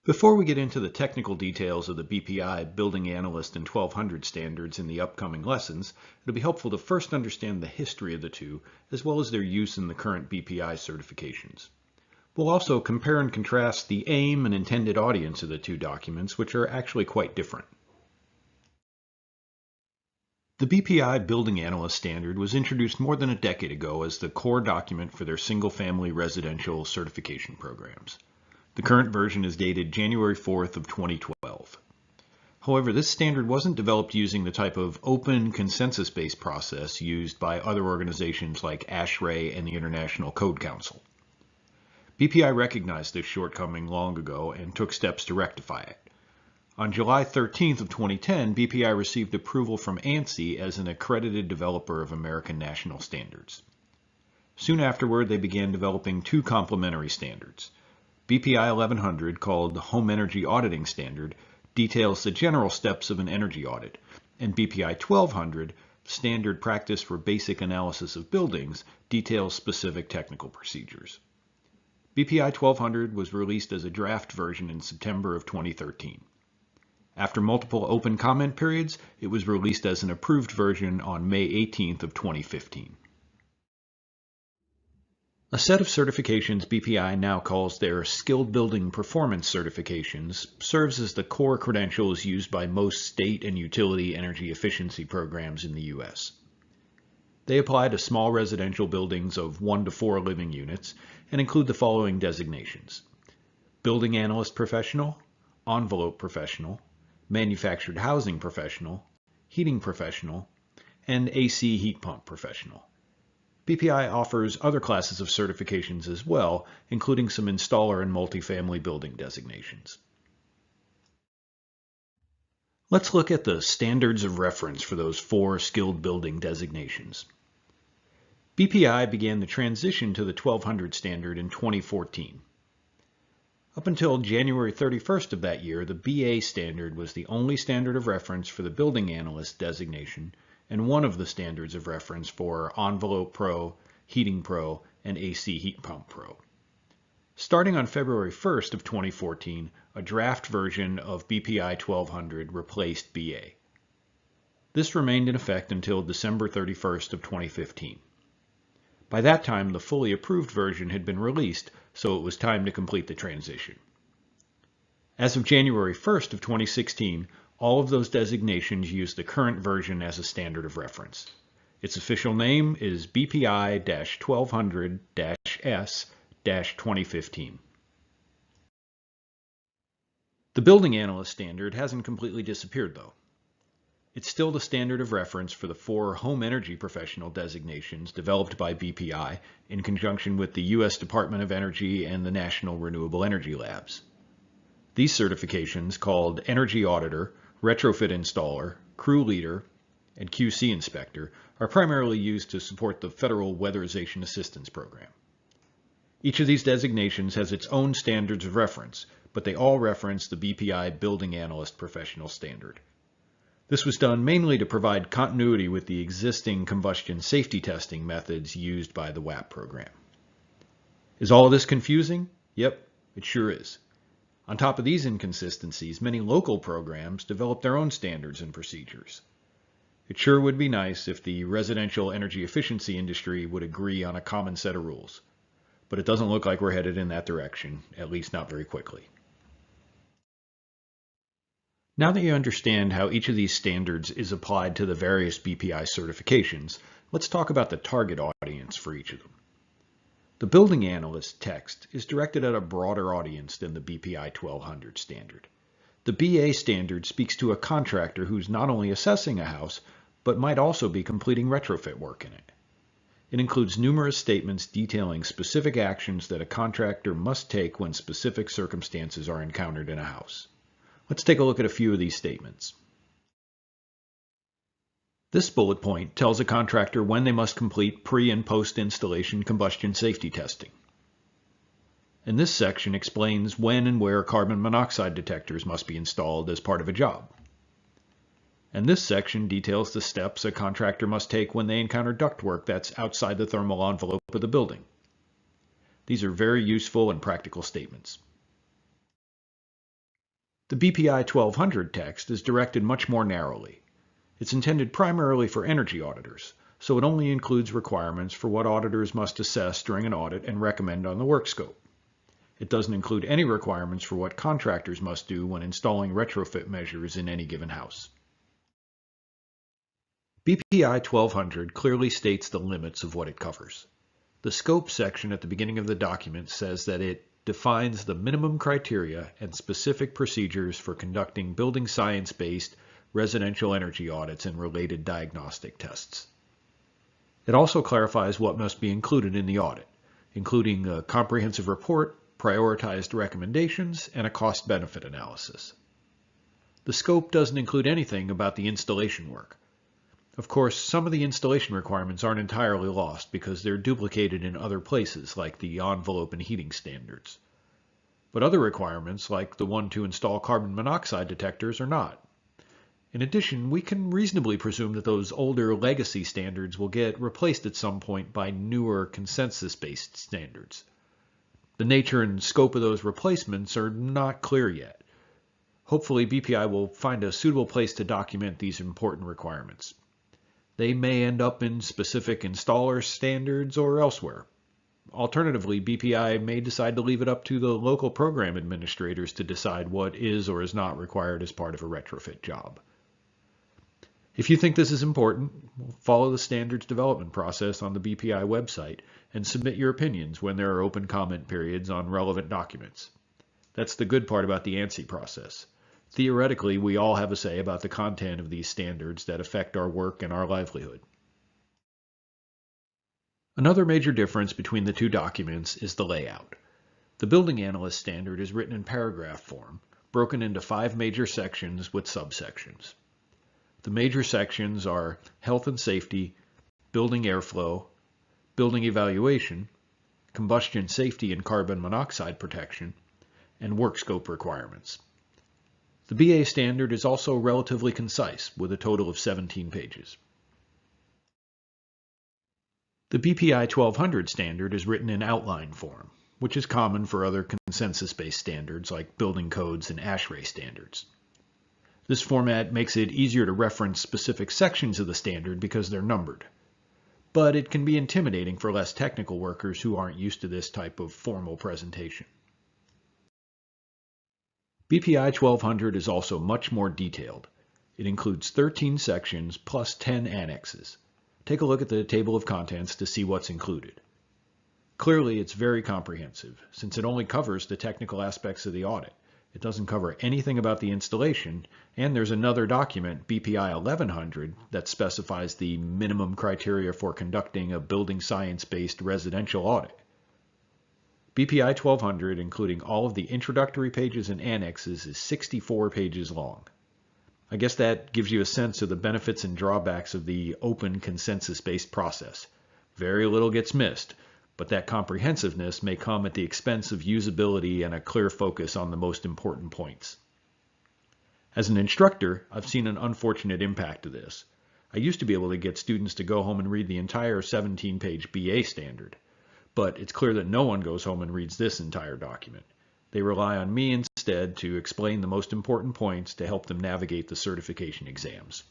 Before we get into the technical details of the BPI Building Analyst and 1200 standards in the upcoming lessons, it'll be helpful to first understand the history of the two, as well as their use in the current BPI certifications. We'll also compare and contrast the aim and intended audience of the two documents, which are actually quite different. The BPI Building Analyst standard was introduced more than a decade ago as the core document for their single-family residential certification programs. The current version is dated January 4th of 2012. However, this standard wasn't developed using the type of open consensus-based process used by other organizations like ASHRAE and the International Code Council. BPI recognized this shortcoming long ago and took steps to rectify it. On July 13th of 2010, BPI received approval from ANSI as an accredited developer of American national standards. Soon afterward, they began developing two complementary standards. BPI 1100, called the Home Energy Auditing Standard, details the general steps of an energy audit, and BPI 1200, Standard Practice for Basic Analysis of Buildings, details specific technical procedures. BPI 1200 was released as a draft version in September of 2013. After multiple open comment periods, it was released as an approved version on May 18th of 2015. A set of certifications BPI now calls their Skilled Building Performance certifications serves as the core credentials used by most state and utility energy efficiency programs in the U.S. They apply to small residential buildings of 1 to 4 living units and include the following designations: Building Analyst Professional, Envelope Professional, Manufactured Housing Professional, Heating Professional, and AC Heat Pump Professional. BPI offers other classes of certifications as well, including some installer and multifamily building designations. Let's look at the standards of reference for those 4 skilled building designations. BPI began the transition to the 1200 standard in 2014. Up until January 31st of that year, the BA standard was the only standard of reference for the Building Analyst designation, and one of the standards of reference for Envelope Pro, Heating Pro, and AC Heat Pump Pro. Starting on February 1st of 2014, a draft version of BPI 1200 replaced BA. This remained in effect until December 31st of 2015. By that time, the fully approved version had been released, so it was time to complete the transition. As of January 1st of 2016, all of those designations use the current version as a standard of reference. Its official name is BPI-1200-S-2015. The Building Analyst standard hasn't completely disappeared, though. It's still the standard of reference for the 4 Home Energy Professional designations developed by BPI in conjunction with the U.S. Department of Energy and the National Renewable Energy Labs. These certifications, called Energy Auditor, Retrofit Installer, Crew Leader, and QC Inspector, are primarily used to support the Federal Weatherization Assistance Program. Each of these designations has its own standards of reference, but they all reference the BPI Building Analyst Professional Standard. This was done mainly to provide continuity with the existing combustion safety testing methods used by the WAP program. Is all of this confusing? Yep, it sure is. On top of these inconsistencies, many local programs develop their own standards and procedures. It sure would be nice if the residential energy efficiency industry would agree on a common set of rules, but it doesn't look like we're headed in that direction, at least not very quickly. Now that you understand how each of these standards is applied to the various BPI certifications, let's talk about the target audience for each of them. The Building Analyst text is directed at a broader audience than the BPI 1200 standard. The BA standard speaks to a contractor who's not only assessing a house, but might also be completing retrofit work in it. It includes numerous statements detailing specific actions that a contractor must take when specific circumstances are encountered in a house. Let's take a look at a few of these statements. This bullet point tells a contractor when they must complete pre- and post-installation combustion safety testing. And this section explains when and where carbon monoxide detectors must be installed as part of a job. And this section details the steps a contractor must take when they encounter ductwork that's outside the thermal envelope of the building. These are very useful and practical statements. The BPI 1200 text is directed much more narrowly. It's intended primarily for energy auditors, so it only includes requirements for what auditors must assess during an audit and recommend on the work scope. It doesn't include any requirements for what contractors must do when installing retrofit measures in any given house. BPI 1200 clearly states the limits of what it covers. The scope section at the beginning of the document says that it defines the minimum criteria and specific procedures for conducting building science-based residential energy audits and related diagnostic tests. It also clarifies what must be included in the audit, including a comprehensive report, prioritized recommendations, and a cost-benefit analysis. The scope doesn't include anything about the installation work. Of course, some of the installation requirements aren't entirely lost because they're duplicated in other places, like the envelope and heating standards. But other requirements, like the one to install carbon monoxide detectors, are not. In addition, we can reasonably presume that those older legacy standards will get replaced at some point by newer consensus-based standards. The nature and scope of those replacements are not clear yet. Hopefully, BPI will find a suitable place to document these important requirements. They may end up in specific installer standards or elsewhere. Alternatively, BPI may decide to leave it up to the local program administrators to decide what is or is not required as part of a retrofit job. If you think this is important, follow the standards development process on the BPI website and submit your opinions when there are open comment periods on relevant documents. That's the good part about the ANSI process. Theoretically, we all have a say about the content of these standards that affect our work and our livelihood. Another major difference between the two documents is the layout. The Building Analyst standard is written in paragraph form, broken into 5 major sections with subsections. The major sections are health and safety, building airflow, building evaluation, combustion safety and carbon monoxide protection, and work scope requirements. The BA standard is also relatively concise, with a total of 17 pages. The BPI 1200 standard is written in outline form, which is common for other consensus-based standards like building codes and ASHRAE standards. This format makes it easier to reference specific sections of the standard because they're numbered. But it can be intimidating for less technical workers who aren't used to this type of formal presentation. BPI 1200 is also much more detailed. It includes 13 sections plus 10 annexes. Take a look at the table of contents to see what's included. Clearly, it's very comprehensive, since it only covers the technical aspects of the audit. It doesn't cover anything about the installation, and there's another document, BPI 1100, that specifies the minimum criteria for conducting a building science-based residential audit. BPI 1200, including all of the introductory pages and annexes, is 64 pages long. I guess that gives you a sense of the benefits and drawbacks of the open consensus-based process. Very little gets missed, but that comprehensiveness may come at the expense of usability and a clear focus on the most important points. As an instructor, I've seen an unfortunate impact of this. I used to be able to get students to go home and read the entire 17-page BA standard. But it's clear that no one goes home and reads this entire document. They rely on me instead to explain the most important points to help them navigate the certification exams.